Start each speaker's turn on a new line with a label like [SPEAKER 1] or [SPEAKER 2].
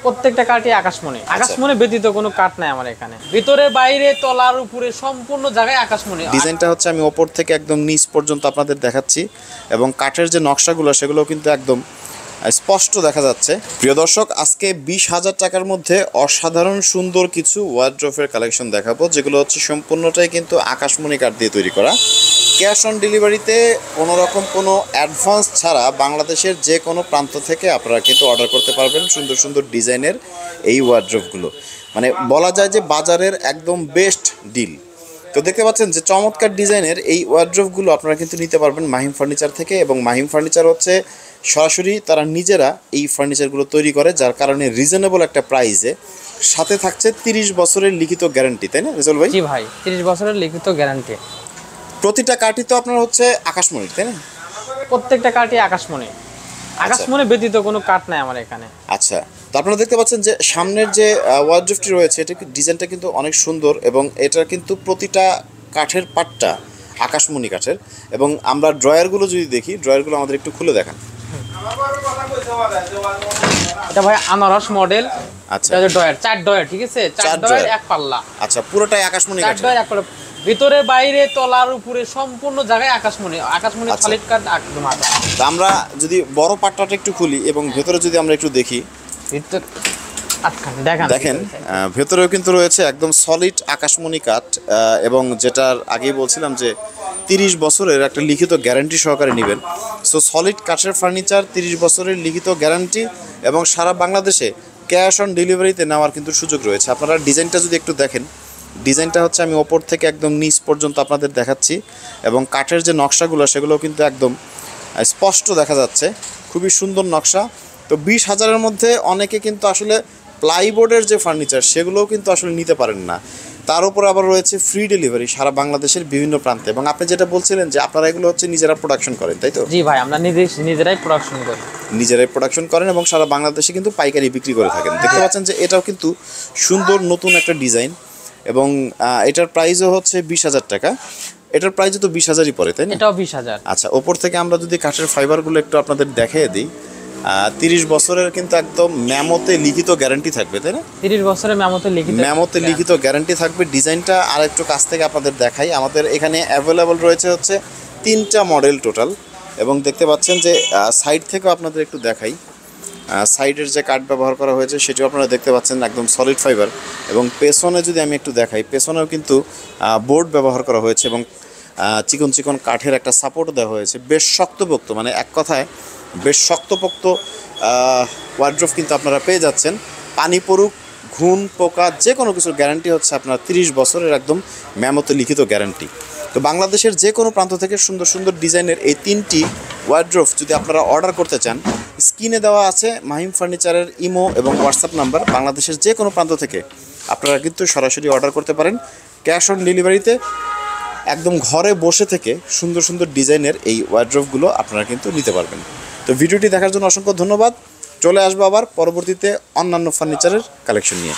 [SPEAKER 1] প্রত্যেকটা কাঠই আকাশমণি। আকাশমণি ব্যতীত কোনো কাঠ নাই আমার এখানে। ভিতরে বাইরে তলার উপরে সম্পূর্ণ জায়গায় আকাশমণি।
[SPEAKER 2] ডিজাইনটা হচ্ছে আমি ওপর থেকে একদম নিচ পর্যন্ত আপনাদের দেখাচ্ছি এবং কাঠের যে নকশাগুলো সেগুলো কিন্তু একদম স্পষ্ট দেখা যাচ্ছে। প্রিয় দর্শক, আজকে 20,000 টাকার মধ্যে অসাধারণ সুন্দর কিছু ওয়ার্ড্রোফের কালেকশন দেখাবো, যেগুলো হচ্ছে সম্পূর্ণটাই কিন্তু আকাশমণি কাঠ দিয়ে তৈরি করা। ক্যাশ অন ডেলিভারিতে কোনো রকম কোনো অ্যাডভান্স ছাড়া বাংলাদেশের যে কোনো প্রান্ত থেকে আপনারা কিন্তু অর্ডার করতে পারবেন সুন্দর সুন্দর ডিজাইনের এই ওয়ার্ড্রোফগুলো। মানে বলা যায় যে বাজারের একদম বেস্ট ডিল। তো দেখতে পাচ্ছেন যে চমৎকার ডিজাইনের এই ওয়ার্ড্রোফগুলো আপনারা কিন্তু নিতে পারবেন মাহিম ফার্নিচার থেকে, এবং মাহিম ফার্নিচার হচ্ছে সরাসরি তারা নিজেরা এই ফার্নিচারগুলো তৈরি করে, যার কারণে রিজনেবল একটা প্রাইসে সাথে থাকছে 30 বছরের লিখিত গ্যারান্টি, তাই না রেজাল ভাই?
[SPEAKER 1] জি ভাই, 30 বছরের লিখিত গ্যারান্টি।
[SPEAKER 2] প্রতিটা কাঠই তো আপনার হচ্ছে আকাশমণি, তাই না?
[SPEAKER 1] প্রত্যেকটা কাঠই আকাশমণি। আকাশমণি ব্যতীত কোনো কাঠ নাই আমার এখানে।
[SPEAKER 2] আচ্ছা, তো আপনারা দেখতে পাচ্ছেন যে সামনের যে ওয়ার্ড্রোফটি রয়েছে এটা ডিজাইনটা কিন্তু অনেক সুন্দর, এবং এটা কিন্তু প্রতিটা কাঠের পাটটা আকাশমণি কাঠের। এবং আমরা ড্রয়ারগুলো যদি দেখি, ড্রয়ারগুলো আমাদের একটু খুলে দেখান।
[SPEAKER 1] এটা ভাই আনারস মডেল।
[SPEAKER 2] আচ্ছা,
[SPEAKER 1] এটা ডয়ার, 4 ডয়ার, ঠিক আছে? 4 ডয়ার, এক পাল্লা।
[SPEAKER 2] আচ্ছা, পুরোটাই আকাশমণি
[SPEAKER 1] 4
[SPEAKER 2] কাঠের।
[SPEAKER 1] ডয়ার এক পাল্লা। ভিতরে বাইরে তলার উপরে সম্পূর্ণ জায়গায় আকাশমণি। আকাশমণি সলিড কাঠ একদম আকাশ।
[SPEAKER 2] তো আমরা যদি বড় পাটটাটা একটু খুলি এবং ভেতরে যদি আমরা একটু দেখি,
[SPEAKER 1] ভিতর দেখেন
[SPEAKER 2] ভেতরেও কিন্তু রয়েছে একদম সলিড আকাশমণি কাঠ, এবং যেটার আগেই বলছিলাম যে 30 বছরের একটা লিখিত গ্যারান্টি সহকারে নেবেন। সো সলিড কাঠের ফার্নিচার, 30 বছরের লিখিত গ্যারান্টি, এবং সারা বাংলাদেশে ক্যাশ অন ডেলিভারিতে নেওয়ার কিন্তু সুযোগ রয়েছে। আপনারা ডিজাইনটা যদি একটু দেখেন, ডিজাইনটা হচ্ছে আমি ওপর থেকে একদম নিচ পর্যন্ত আপনাদের দেখাচ্ছি, এবং কাঠের যে নকশাগুলো সেগুলো কিন্তু একদম স্পষ্ট দেখা যাচ্ছে। খুবই সুন্দর নকশা। তো 20,000-এর মধ্যে অনেকে কিন্তু আসলে প্লাইবোর্ডের যে ফার্নিচার সেগুলোও কিন্তু আসলে নিতে পারেন না। তার উপর আবার রয়েছে ফ্রি ডেলিভারি সারা বাংলাদেশের বিভিন্ন প্রান্তে। এবং আপনি যেটা বলছিলেন যে আপনারা এগুলো হচ্ছে নিজেরা প্রোডাকশন করেন, তাই তো?
[SPEAKER 1] জি ভাই, আমরা নিজেরাই প্রোডাকশন করি।
[SPEAKER 2] নিজেরাই প্রোডাকশন করেন এবং সারা বাংলাদেশে কিন্তু পাইকারি বিক্রি করে থাকেন। দেখতে পাচ্ছেন যে এটাও কিন্তু সুন্দর নতুন একটা ডিজাইন, এবং এটার প্রাইসও হচ্ছে 20,000 টাকা। এটার প্রাইসও তো 20,000-ই পড়ে, তাই না?
[SPEAKER 1] এটাও 20,000।
[SPEAKER 2] আচ্ছা, ওপর থেকে আমরা যদি কাঠের ফাইবারগুলো একটু আপনাদের দেখিয়ে দিই, 30 বছরের কিন্তু একদম মেমোতে লিখিত গ্যারান্টি থাকবে, তাই না?
[SPEAKER 1] 30 বছরের মেমোতে
[SPEAKER 2] লিখিত গ্যারান্টি থাকবে। ডিজাইনটা আর একটু কাছ থেকে আপনাদের দেখাই। আমাদের এখানে অ্যাভেলেবল রয়েছে হচ্ছে 3টা মডেল টোটাল, এবং দেখতে পাচ্ছেন যে সাইড থেকেও আপনাদের একটু দেখাই। সাইডের যে কাঠ ব্যবহার করা হয়েছে সেটিও আপনারা দেখতে পাচ্ছেন একদম সলিড ফাইবার, এবং পেছনে যদি আমি একটু দেখাই, পেছনেও কিন্তু বোর্ড ব্যবহার করা হয়েছে, এবং চিকন চিকন কাঠের একটা সাপোর্ট দেওয়া হয়েছে। বেশ শক্তপোক্ত, মানে এক কথায় বেশ শক্তপোক্ত ওয়ার্ড্রোফ কিন্তু আপনারা পেয়ে যাচ্ছেন। পানি পড়ুক, ঘুণ, পোকা, যে কোনো কিছুর গ্যারান্টি হচ্ছে আপনার 30 বছরের একদম মেমোতে লিখিত গ্যারান্টি। তো বাংলাদেশের যে কোনো প্রান্ত থেকে সুন্দর সুন্দর ডিজাইনের এই 3টি ওয়ার্ড্রোফ যদি আপনারা অর্ডার করতে চান, স্ক্রিনে দেওয়া আছে মাহিম ফার্নিচারের ইমো এবং হোয়াটসঅ্যাপ নাম্বার। বাংলাদেশের যে কোনো প্রান্ত থেকে আপনারা কিন্তু সরাসরি অর্ডার করতে পারেন ক্যাশ অন ডেলিভারিতে। একদম ঘরে বসে থেকে সুন্দর সুন্দর ডিজাইনের এই ওয়ার্ড্রোফগুলো আপনারা কিন্তু নিতে পারবেন। তো ভিডিওটি দেখার জন্য অসংখ্য ধন্যবাদ। চলে আসবো আবার পরবর্তীতে অন্যান্য ফার্নিচারের কালেকশন নিয়ে।